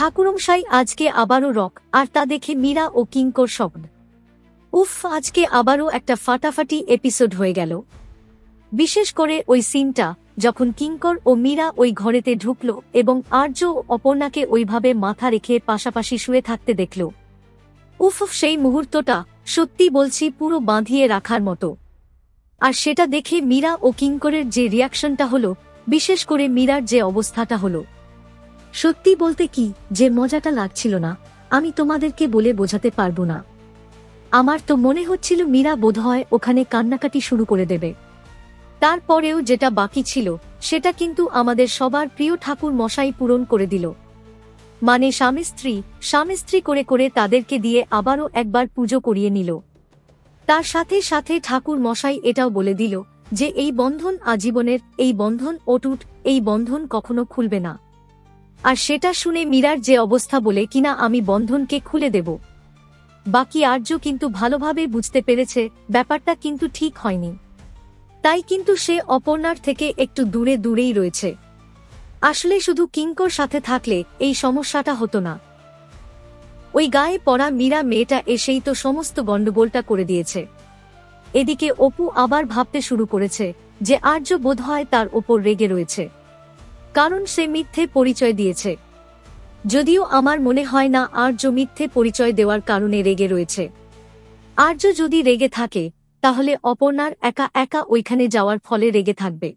ঠাকুরমশাই আজকে আবারও রক, আর তা দেখে মীরা ও কিঙ্কর শব্দ। উফ, আজকে আবারও একটা ফাটাফাটি এপিসোড হয়ে গেল। বিশেষ করে ওই সিনটা যখন কিঙ্কর ও মীরা ওই ঘরেতে ঢুকল এবং আর্য ও অপর্ণাকে ওইভাবে মাথা রেখে পাশাপাশি শুয়ে থাকতে দেখল। উফ, সেই মুহূর্তটা সত্যি বলছি পুরো বাঁধিয়ে রাখার মতো। আর সেটা দেখে মীরা ও কিঙ্করের যে রিয়াকশনটা হলো, বিশেষ করে মীরার যে অবস্থাটা হলো, সত্যি বলতে কি যে মজাটা লাগছিল না, আমি তোমাদেরকে বলে বোঝাতে পারবো না। আমার তো মনে হচ্ছিল মীরা বোধহয় ওখানে কান্নাকাটি শুরু করে দেবে। তারপরেও যেটা বাকি ছিল সেটা কিন্তু আমাদের সবার প্রিয় ঠাকুর মশাই পূরণ করে দিল। মানে স্বামী স্ত্রী করে করে তাদেরকে দিয়ে আবারও একবার পুজো করিয়ে নিল। তার সাথে সাথে ঠাকুর মশাই এটাও বলে দিল যে এই বন্ধন আজীবনের, এই বন্ধন অটুট, এই বন্ধন কখনো খুলবে না। আর সেটা শুনে মীরার যে অবস্থা, বলে কিনা আমি বন্ধনকে খুলে দেব। বাকি আর্য কিন্তু ভালোভাবে বুঝতে পেরেছে ব্যাপারটা কিন্তু ঠিক হয়নি, তাই কিন্তু সে অপর্ণার থেকে একটু দূরে দূরেই রয়েছে। আসলে শুধু কিঙ্কর সাথে থাকলে এই সমস্যাটা হতো না। ওই গায়ে পড়া মীরা মেয়েটা এসেই তো সমস্ত গন্ডগোলটা করে দিয়েছে। এদিকে অপু আবার ভাবতে শুরু করেছে যে আর্য বোধহয় তার ওপর রেগে রয়েছে, কারণ সে মিথ্যে পরিচয় দিয়েছে। যদিও আমার মনে হয় না আর্য মিথ্যে পরিচয় দেওয়ার কারণে রেগে রয়েছে। আর্য যদি রেগে থাকে তাহলে অপর্ণার একা একা ওইখানে যাওয়ার ফলে রেগে থাকবে।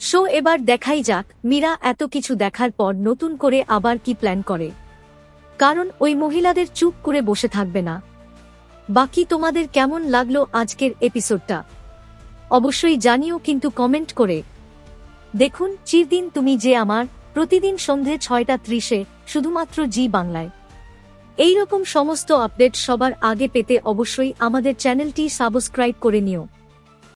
সো এবার দেখাই যাক মীরা এত কিছু দেখার পর নতুন করে আবার কি প্ল্যান করে, কারণ ওই মহিলাদের চুপ করে বসে থাকবে না। বাকি তোমাদের কেমন লাগলো আজকের এপিসোডটা অবশ্যই জানিও কিন্তু কমেন্ট করে। দেখুন চিরদিন তুমি যে আমার, প্রতিদিন সন্ধে 6টা 30-এ শুধুমাত্র জি বাংলায়। এইরকম সমস্ত আপডেট সবার আগে পেতে অবশ্যই আমাদের চ্যানেলটি সাবস্ক্রাইব করে নিও।